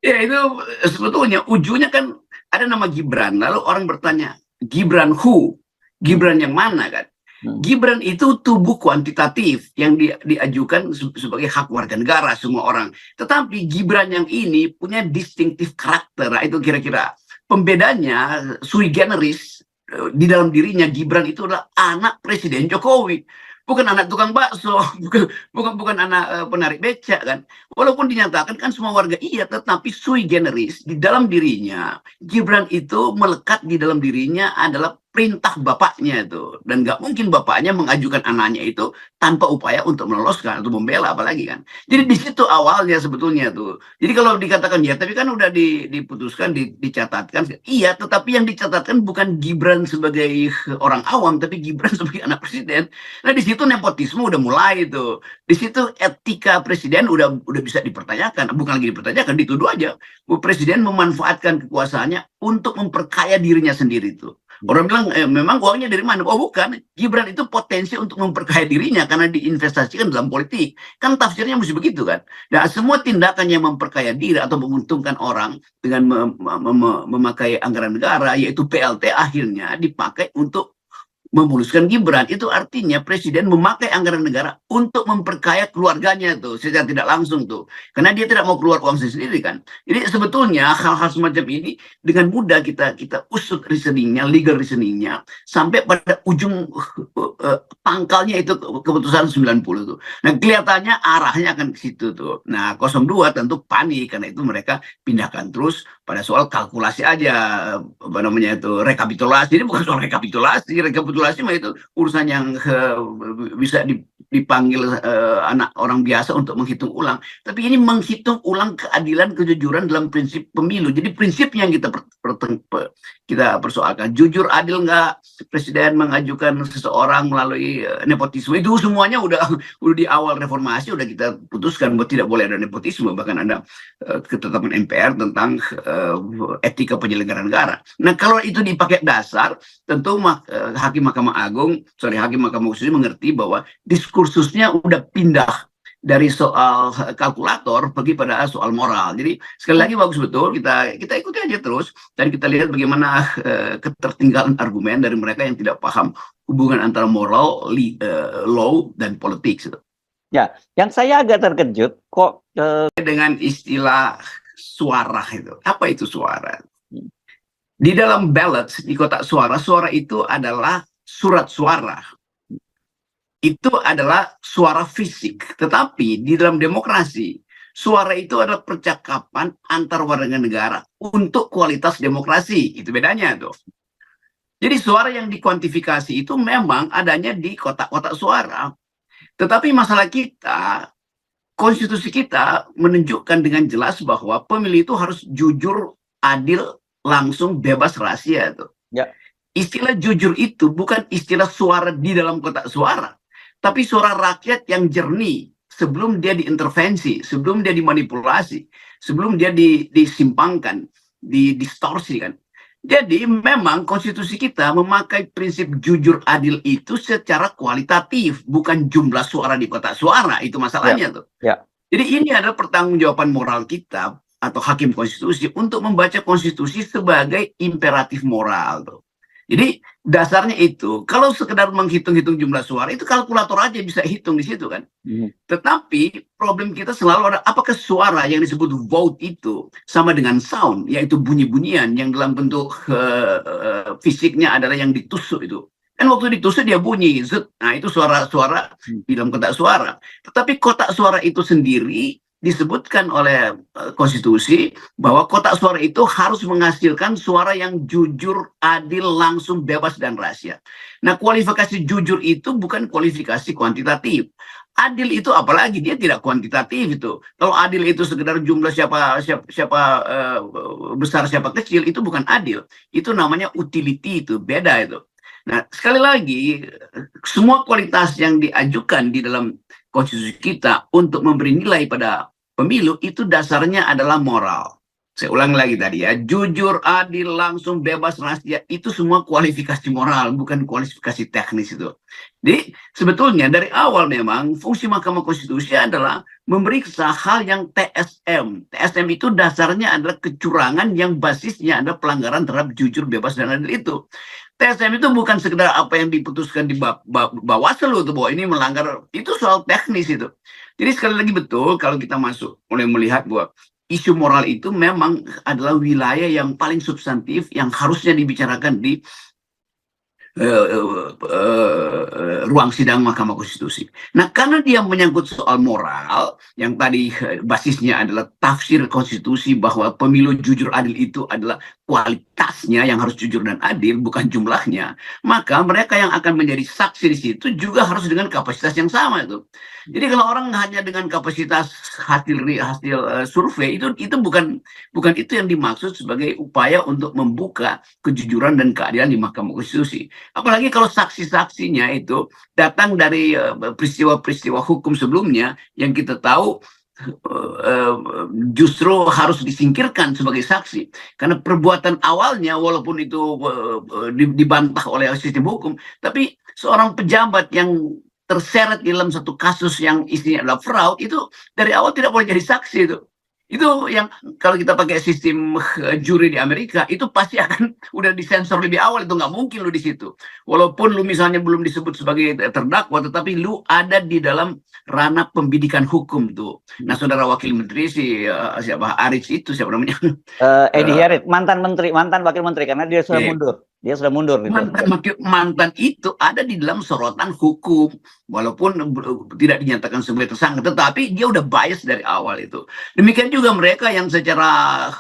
Ya itu sebetulnya ujungnya kan ada nama Gibran. Lalu orang bertanya, Gibran who? Hmm, Gibran yang mana kan? hmm, Gibran itu tubuh kuantitatif yang diajukan sebagai hak warga negara semua orang. Tetapi Gibran yang ini punya distinctive karakter. Nah, itu kira-kira pembedanya sui generis di dalam dirinya. Gibran itu adalah anak Presiden Jokowi, bukan anak tukang bakso, bukan anak penarik becak kan. Walaupun dinyatakan kan semua warga iya, tetapi sui generis di dalam dirinya, Gibran itu melekat di dalam dirinya adalah perintah bapaknya itu. Dan nggak mungkin bapaknya mengajukan anaknya itu tanpa upaya untuk meloloskan atau membela apalagi kan. Jadi di situ awalnya sebetulnya tuh. Jadi kalau dikatakan ya, tapi kan udah diputuskan, dicatatkan. Iya, tetapi yang dicatatkan bukan Gibran sebagai orang awam, tapi Gibran sebagai anak presiden. Nah di situ nepotisme udah mulai tuh. Di situ etika presiden udah bisa dipertanyakan, bukan lagi dipertanyakan, dituduh aja. Presiden memanfaatkan kekuasaannya untuk memperkaya dirinya sendiri tuh. hmm. Orang bilang memang uangnya dari mana? Oh bukan, Gibran itu potensi untuk memperkaya dirinya karena diinvestasikan dalam politik. Kan tafsirnya mesti begitu kan. Nah semua tindakan yang memperkaya diri atau menguntungkan orang dengan memakai anggaran negara, yaitu PLT, akhirnya dipakai untuk memuluskan Gibran. Itu artinya presiden memakai anggaran negara untuk memperkaya keluarganya tuh secara tidak langsung tuh, karena dia tidak mau keluar uang sendiri kan. Jadi sebetulnya hal-hal semacam ini dengan mudah kita kita usut reasoningnya, legal reasoningnya, sampai pada ujung pangkalnya itu keputusan 90 tuh. Nah kelihatannya arahnya akan ke situ tuh. Nah 02 tentu panik karena itu mereka pindahkan terus pada soal kalkulasi aja, apa namanya itu, rekapitulasi. Ini bukan soal rekapitulasi mah itu urusan yang bisa dipanggil anak orang biasa untuk menghitung ulang. Tapi ini menghitung ulang keadilan, kejujuran dalam prinsip pemilu. Jadi prinsipnya yang kita persoalkan, jujur adil nggak presiden mengajukan seseorang melalui nepotisme, itu semuanya udah di awal reformasi udah kita putuskan bahwa tidak boleh ada nepotisme, bahkan ada ketetapan MPR tentang etika penyelenggara negara. Nah kalau itu dipakai dasar, tentu hakim Mahkamah Agung, hakim Mahkamah Konstitusi mengerti bahwa diskursusnya udah pindah dari soal kalkulator pergi pada soal moral. Jadi sekali lagi bagus betul, kita ikuti aja terus dan kita lihat bagaimana ketertinggalan argumen dari mereka yang tidak paham hubungan antara moral, law dan politik. Ya, yang saya agak terkejut kok Dengan istilah suara itu, apa itu suara? Di dalam ballot, di kotak suara, suara itu adalah surat suara. Itu adalah suara fisik. Tetapi di dalam demokrasi, suara itu adalah percakapan antar warga negara untuk kualitas demokrasi. Itu bedanya tuh. Jadi suara yang dikuantifikasi itu memang adanya di kotak-kotak suara. Tetapi masalah kita, konstitusi kita menunjukkan dengan jelas bahwa pemilih itu harus jujur, adil, langsung, bebas rahasia tuh. ya, Istilah jujur itu bukan istilah suara di dalam kotak suara, tapi suara rakyat yang jernih sebelum dia diintervensi, sebelum dia dimanipulasi, sebelum dia disimpangkan, didistorsi kan. Jadi memang konstitusi kita memakai prinsip jujur adil itu secara kualitatif, bukan jumlah suara di kotak suara, itu ya, masalahnya tuh. ya. Jadi ini adalah pertanggungjawaban moral kita atau hakim konstitusi untuk membaca konstitusi sebagai imperatif moral tuh. Jadi dasarnya itu, kalau sekedar menghitung-hitung jumlah suara, itu kalkulator aja bisa hitung di situ kan. Hmm. Tetapi problem kita selalu ada, apakah suara yang disebut vote itu sama dengan sound, yaitu bunyi-bunyian yang dalam bentuk fisiknya adalah yang ditusuk itu. Kan waktu ditusuk dia bunyi, zut. Nah itu suara-suara di dalam kotak suara. Tetapi kotak suara itu sendiri disebutkan oleh konstitusi bahwa kotak suara itu harus menghasilkan suara yang jujur, adil, langsung, bebas, dan rahasia. Nah kualifikasi jujur itu bukan kualifikasi kuantitatif. Adil itu apalagi dia tidak kuantitatif itu. Kalau adil itu sekedar jumlah siapa besar siapa kecil, itu bukan adil. Itu namanya utility, itu beda itu. Nah sekali lagi, semua kualitas yang diajukan di dalam konstitusi kita untuk memberi nilai pada pemilu itu dasarnya adalah moral. Saya ulang lagi tadi ya, jujur, adil, langsung, bebas, rahasia, itu semua kualifikasi moral, bukan kualifikasi teknis itu. Jadi sebetulnya dari awal memang fungsi Mahkamah Konstitusi adalah memeriksa hal yang TSM. TSM itu dasarnya adalah kecurangan yang basisnya adalah pelanggaran terhadap jujur, bebas, dan adil itu. TSM itu bukan sekedar apa yang diputuskan di Bawaslu itu bahwa ini melanggar, itu soal teknis itu. Jadi sekali lagi betul kalau kita masuk mulai melihat bahwa isu moral itu memang adalah wilayah yang paling substantif yang harusnya dibicarakan di ruang sidang Mahkamah Konstitusi. Nah, karena dia menyangkut soal moral, yang tadi basisnya adalah tafsir konstitusi bahwa pemilu jujur adil itu adalah kualitasnya yang harus jujur dan adil, bukan jumlahnya, maka mereka yang akan menjadi saksi di situ juga harus dengan kapasitas yang sama itu. Jadi kalau orang hanya dengan kapasitas hasil survei itu bukan itu yang dimaksud sebagai upaya untuk membuka kejujuran dan keadilan di Mahkamah Konstitusi. Apalagi kalau saksi-saksinya itu datang dari peristiwa-peristiwa hukum sebelumnya yang kita tahu justru harus disingkirkan sebagai saksi karena perbuatan awalnya walaupun itu dibantah oleh sistem hukum, tapi seorang pejabat yang terseret dalam satu kasus yang isinya adalah fraud itu dari awal tidak boleh jadi saksi itu yang kalau kita pakai sistem juri di Amerika itu pasti akan udah disensor lebih awal, itu nggak mungkin lu di situ walaupun lu misalnya belum disebut sebagai terdakwa tetapi lu ada di dalam ranah pembidikan hukum tuh. Nah, saudara wakil menteri siapa Aris itu siapa namanya Edi Hiarit, mantan wakil menteri karena dia sudah mundur. Dia sudah mundur. Mantan itu ada di dalam sorotan hukum, walaupun tidak dinyatakan sebagai tersangka, tetapi dia udah bias dari awal itu. Demikian juga mereka yang secara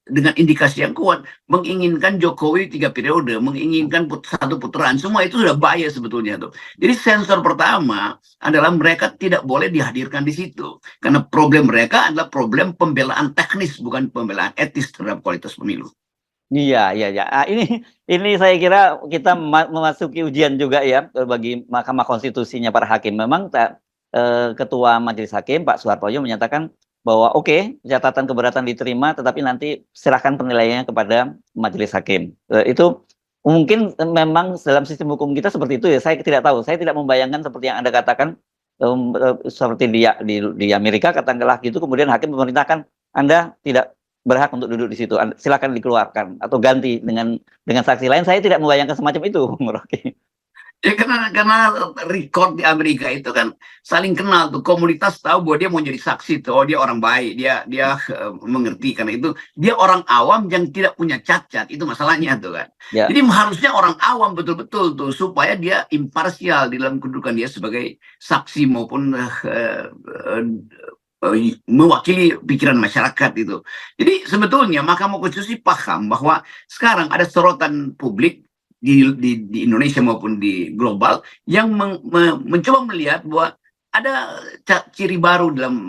dengan indikasi yang kuat menginginkan Jokowi 3 periode, menginginkan satu putaran, semua itu sudah bias sebetulnya tuh. Jadi sensor pertama adalah mereka tidak boleh dihadirkan di situ, karena problem mereka adalah problem pembelaan teknis, bukan pembelaan etis terhadap kualitas pemilu. Iya. Ini saya kira kita memasuki ujian juga ya bagi Mahkamah Konstitusinya para hakim. Memang Ketua Majelis Hakim Pak Suhartoyo menyatakan bahwa oke, catatan keberatan diterima, tetapi nanti serahkan penilaiannya kepada Majelis Hakim. Itu mungkin memang dalam sistem hukum kita seperti itu ya. Saya tidak tahu. Saya tidak membayangkan seperti yang Anda katakan seperti di Amerika katakanlah gitu. Kemudian hakim memerintahkan Anda tidak berhak untuk duduk di situ, silakan dikeluarkan atau ganti dengan saksi lain. Saya tidak membayangkan semacam itu, Bung Rocky. Ya karena record di Amerika itu kan saling kenal tuh, komunitas tahu bahwa dia mau jadi saksi tuh, oh dia orang baik, dia mengerti, karena itu dia orang awam yang tidak punya cacat, itu masalahnya tuh kan. Ya. Jadi harusnya orang awam betul-betul tuh supaya dia imparsial di dalam kedudukan dia sebagai saksi maupun mewakili pikiran masyarakat itu. Jadi sebetulnya Mahkamah Konstitusi paham bahwa sekarang ada sorotan publik di Indonesia maupun di global yang mencoba melihat bahwa ada ciri baru dalam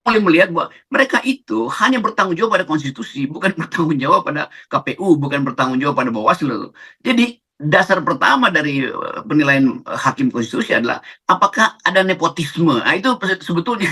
mulai melihat bahwa mereka itu hanya bertanggung jawab pada konstitusi, bukan bertanggung jawab pada KPU, bukan bertanggung jawab pada Bawaslu. Jadi dasar pertama dari penilaian hakim konstitusi adalah apakah ada nepotisme. Nah, itu sebetulnya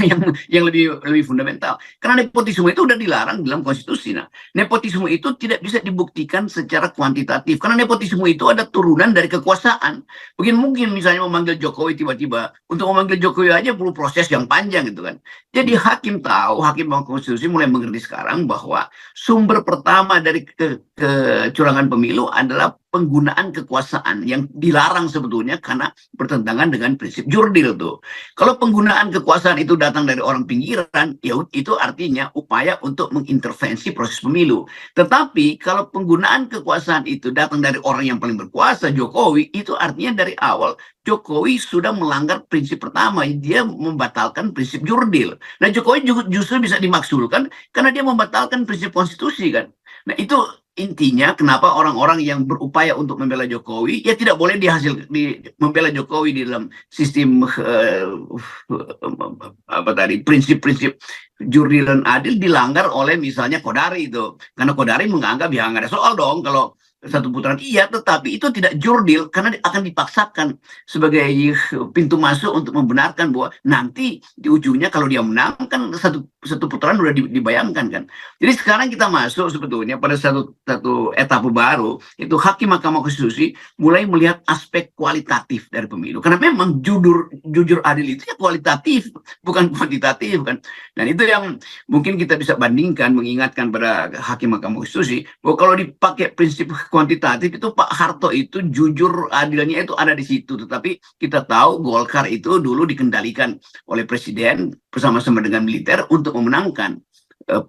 yang lebih fundamental. Karena nepotisme itu sudah dilarang dalam konstitusi. Nah, nepotisme itu tidak bisa dibuktikan secara kuantitatif. Karena nepotisme itu ada turunan dari kekuasaan. Mungkin misalnya memanggil Jokowi tiba-tiba. Untuk memanggil Jokowi aja perlu proses yang panjang gitu kan. Jadi hakim tahu, hakim konstitusi mulai mengerti sekarang bahwa sumber pertama dari kecurangan pemilu adalah penggunaan kekuasaan yang dilarang sebetulnya karena bertentangan dengan prinsip jurdil tuh. Kalau penggunaan kekuasaan itu datang dari orang pinggiran, ya itu artinya upaya untuk mengintervensi proses pemilu. Tetapi kalau penggunaan kekuasaan itu datang dari orang yang paling berkuasa, Jokowi, itu artinya dari awal Jokowi sudah melanggar prinsip pertama, dia membatalkan prinsip jurdil. Nah, Jokowi justru bisa dimaksudkan karena dia membatalkan prinsip konstitusi kan. Nah, itu intinya kenapa orang-orang yang berupaya untuk membela Jokowi ya tidak boleh membela Jokowi di dalam sistem prinsip-prinsip jurdil dan adil dilanggar oleh misalnya Kodari itu, karena Kodari menganggap ya nggak ada soal dong kalau satu putaran iya, tetapi itu tidak jurdil karena akan dipaksakan sebagai pintu masuk untuk membenarkan bahwa nanti di ujungnya kalau dia menang kan satu putaran udah dibayangkan kan. Jadi sekarang kita masuk sebetulnya pada satu etapa baru, itu Hakim Mahkamah Konstitusi mulai melihat aspek kualitatif dari pemilu karena memang jujur adil itu ya kualitatif bukan kuantitatif kan. Dan itu yang mungkin kita bisa bandingkan, mengingatkan pada Hakim Mahkamah Konstitusi bahwa kalau dipakai prinsip kuantitatif itu Pak Harto itu jujur adilnya itu ada di situ, tetapi kita tahu Golkar itu dulu dikendalikan oleh presiden bersama-sama dengan militer untuk memenangkan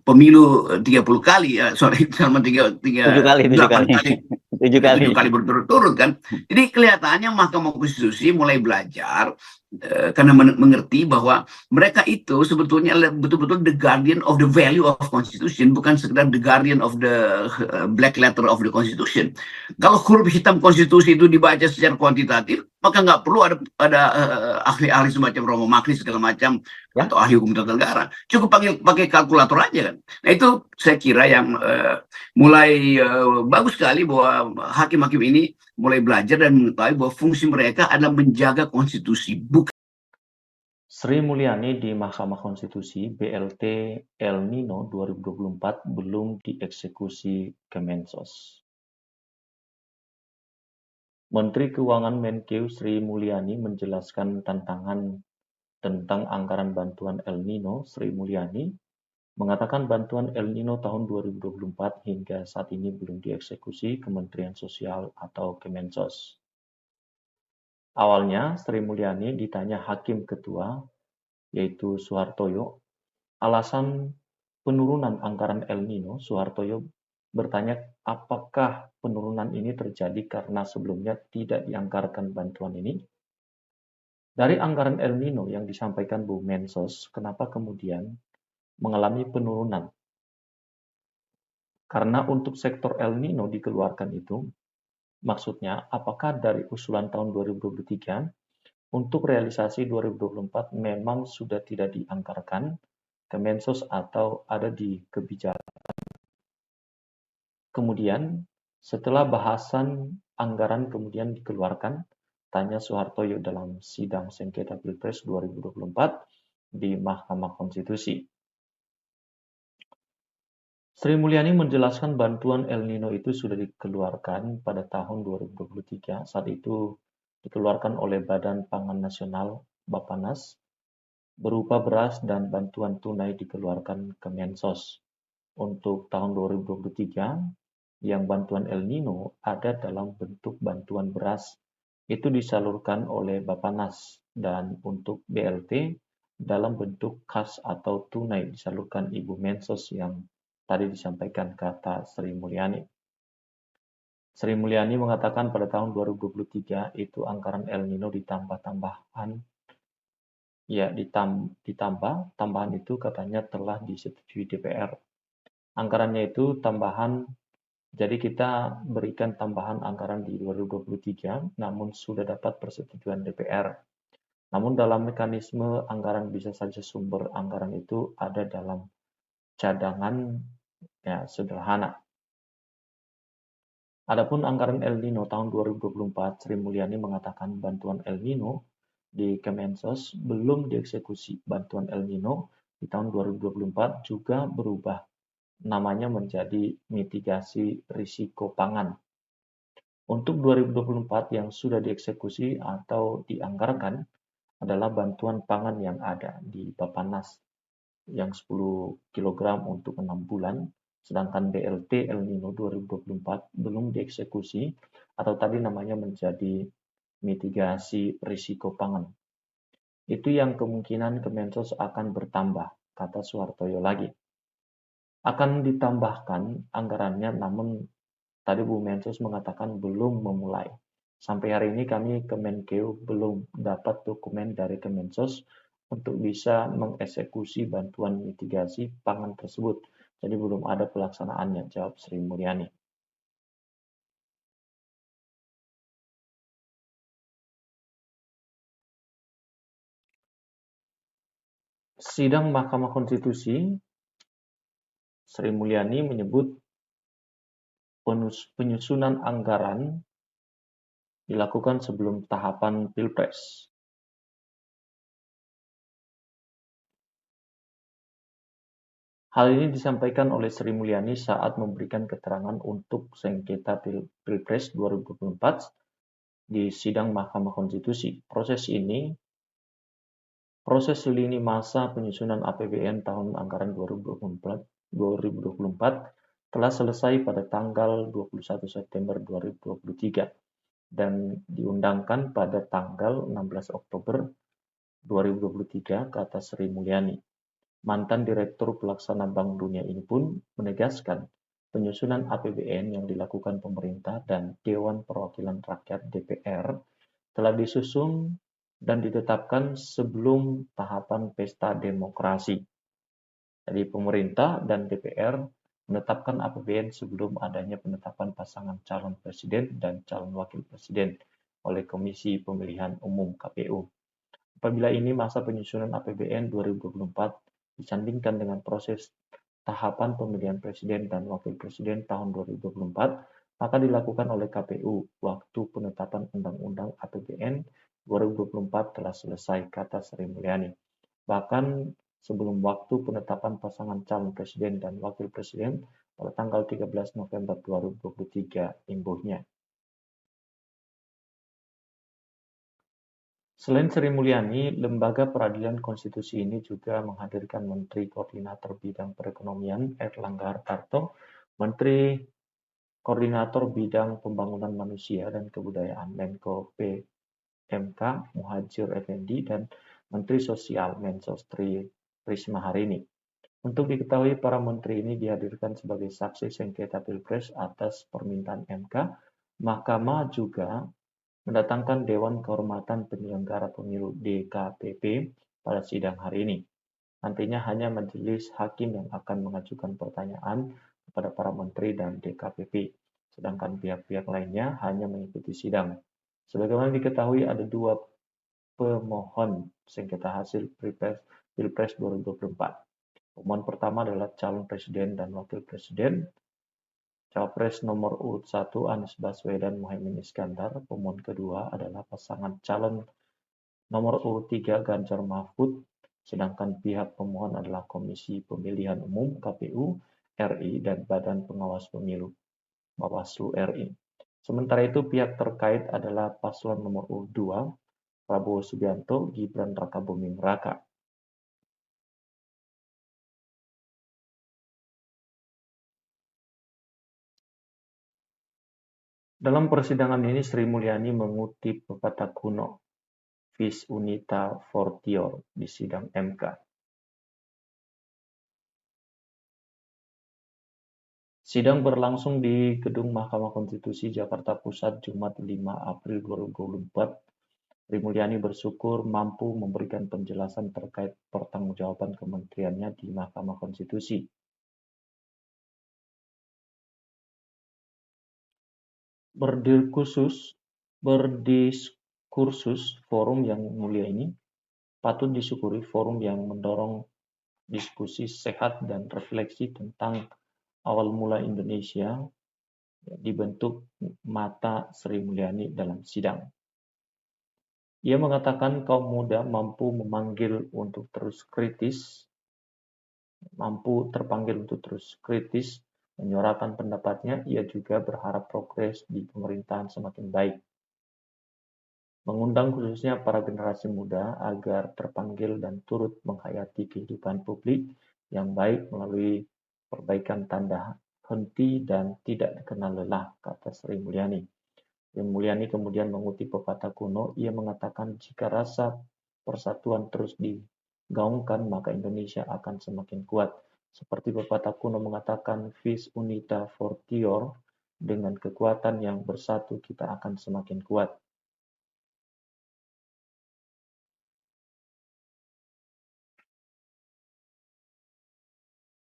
pemilu 30 kali, sorry, sama Tujuh kali, tujuh 8 kali, kali, tujuh kali. 7 kali berturut-turut kan. Jadi kelihatannya Mahkamah Konstitusi mulai belajar karena mengerti bahwa mereka itu sebetulnya betul-betul the guardian of the value of constitution, bukan sekedar the guardian of the black letter of the constitution. Kalau huruf hitam konstitusi itu dibaca secara kuantitatif, maka nggak perlu ada ahli-ahli semacam Romo Magni segala macam Ya. atau ahli hukum tata negara. Cukup pakai kalkulator aja kan. Nah itu saya kira yang mulai bagus sekali bahwa hakim-hakim ini mulai belajar dan mengetahui bahwa fungsi mereka adalah menjaga konstitusi, bukan. Sri Mulyani di Mahkamah Konstitusi, BLT El Nino 2024 belum dieksekusi Kemensos. Menteri Keuangan Menkeu Sri Mulyani menjelaskan tantangan tentang anggaran bantuan El Nino. Sri Mulyani mengatakan bantuan El Nino tahun 2024 hingga saat ini belum dieksekusi Kementerian Sosial atau Kemensos. Awalnya, Sri Mulyani ditanya Hakim Ketua, yaitu Suhartoyo, alasan penurunan anggaran El Nino. Suhartoyo bertanya apakah penurunan ini terjadi karena sebelumnya tidak dianggarkan bantuan ini. Dari anggaran El Nino yang disampaikan Bu Mensos, kenapa kemudian mengalami penurunan? Karena untuk sektor El Nino dikeluarkan itu, maksudnya apakah dari usulan tahun 2023 untuk realisasi 2024 memang sudah tidak dianggarkan Kemensos atau ada di kebijakan. Kemudian setelah bahasan anggaran kemudian dikeluarkan, tanya Soehartoyo dalam sidang sengketa Pilpres 2024 di Mahkamah Konstitusi. Sri Mulyani menjelaskan bantuan El Nino itu sudah dikeluarkan pada tahun 2023. Saat itu dikeluarkan oleh Badan Pangan Nasional Bappenas berupa beras dan bantuan tunai dikeluarkan Kemensos. Untuk tahun 2023, yang bantuan El Nino ada dalam bentuk bantuan beras, itu disalurkan oleh Bappenas, dan untuk BLT dalam bentuk kas atau tunai disalurkan Ibu Mensos yang tadi disampaikan kata Sri Mulyani. Sri Mulyani mengatakan pada tahun 2023 itu anggaran El Nino tambahan itu katanya telah disetujui DPR. Anggarannya itu tambahan, jadi kita berikan tambahan anggaran di 2023, namun sudah dapat persetujuan DPR. Namun dalam mekanisme anggaran bisa saja sumber anggaran itu ada dalam cadangan ya sederhana. Adapun anggaran El Nino tahun 2024, Sri Mulyani mengatakan bantuan El Nino di Kemensos belum dieksekusi. Bantuan El Nino di tahun 2024 juga berubah namanya menjadi mitigasi risiko pangan. Untuk 2024 yang sudah dieksekusi atau dianggarkan adalah bantuan pangan yang ada di Bappenas yang 10 kg untuk 6 bulan, sedangkan BLT El Nino 2024 belum dieksekusi atau tadi namanya menjadi mitigasi risiko pangan. Itu yang kemungkinan Kemensos akan bertambah, kata Suhartoyo lagi. Akan ditambahkan anggarannya, namun tadi Bu Mensos mengatakan belum memulai. Sampai hari ini kami Kemenkeu belum dapat dokumen dari Kemensos untuk bisa mengeksekusi bantuan mitigasi pangan tersebut. Jadi belum ada pelaksanaannya, jawab Sri Mulyani. Sidang Mahkamah Konstitusi, Sri Mulyani menyebut penyusunan anggaran dilakukan sebelum tahapan Pilpres. Hal ini disampaikan oleh Sri Mulyani saat memberikan keterangan untuk sengketa Pilpres 2024 di sidang Mahkamah Konstitusi. Proses lini masa penyusunan APBN tahun anggaran 2024 telah selesai pada tanggal 21 September 2023 dan diundangkan pada tanggal 16 Oktober 2023, kata Sri Mulyani. Mantan Direktur Pelaksana Bank Dunia ini pun menegaskan penyusunan APBN yang dilakukan pemerintah dan Dewan Perwakilan Rakyat (DPR) telah disusun dan ditetapkan sebelum tahapan pesta demokrasi. Jadi pemerintah dan DPR menetapkan APBN sebelum adanya penetapan pasangan calon presiden dan calon wakil presiden oleh Komisi Pemilihan Umum (KPU). Apabila ini masa penyusunan APBN 2024 disandingkan dengan proses tahapan pemilihan presiden dan wakil presiden tahun 2024, maka dilakukan oleh KPU waktu penetapan Undang-Undang APBN 2024 telah selesai, kata Sri Mulyani. Bahkan sebelum waktu penetapan pasangan calon presiden dan wakil presiden pada tanggal 13 November 2023, imbuhnya. Selain Sri Mulyani, Lembaga Peradilan Konstitusi ini juga menghadirkan Menteri Koordinator Bidang Perekonomian Erlangga Hartarto, Menteri Koordinator Bidang Pembangunan Manusia dan Kebudayaan Menko PMK Muhadjir Effendi, dan Menteri Sosial Mensos Risma Harini. Untuk diketahui, para menteri ini dihadirkan sebagai saksi sengketa Pilpres atas permintaan MK. Mahkamah juga mendatangkan Dewan Kehormatan Penyelenggara Pemilu (DKPP) pada sidang hari ini. Nantinya hanya majelis hakim yang akan mengajukan pertanyaan kepada para menteri dan DKPP, sedangkan pihak-pihak lainnya hanya mengikuti sidang. Sebagaimana diketahui, ada dua pemohon sengketa hasil Pilpres 2024. Pemohon pertama adalah calon presiden dan wakil presiden, Capres nomor urut 1 Anies Baswedan Muhaimin Iskandar. Pemohon kedua adalah pasangan calon nomor urut 3 Ganjar Mahfud, sedangkan pihak pemohon adalah Komisi Pemilihan Umum (KPU) RI dan Badan Pengawas Pemilu (Bawaslu RI). Sementara itu, pihak terkait adalah paslon nomor urut 2 Prabowo Subianto Gibran Rakabuming Raka. Dalam persidangan ini, Sri Mulyani mengutip pepatah kuno Vis Unita Fortior di sidang MK. Sidang berlangsung di Gedung Mahkamah Konstitusi Jakarta Pusat Jumat 5 April 2024. Sri Mulyani bersyukur mampu memberikan penjelasan terkait pertanggungjawaban kementeriannya di Mahkamah Konstitusi. Berdiskursus forum yang mulia ini patut disyukuri, forum yang mendorong diskusi sehat dan refleksi tentang awal mula Indonesia dibentuk mata Sri Mulyani dalam sidang. Ia mengatakan kaum muda mampu terpanggil untuk terus kritis menyuarakan pendapatnya. Ia juga berharap progres di pemerintahan semakin baik. Mengundang khususnya para generasi muda agar terpanggil dan turut menghayati kehidupan publik yang baik melalui perbaikan tanda henti dan tidak dikenal lelah, kata Sri Mulyani. Sri Mulyani kemudian mengutip pepatah kuno. Ia mengatakan jika rasa persatuan terus digaungkan, maka Indonesia akan semakin kuat. Seperti pepatah kuno mengatakan, Vis Unita Fortior, dengan kekuatan yang bersatu kita akan semakin kuat.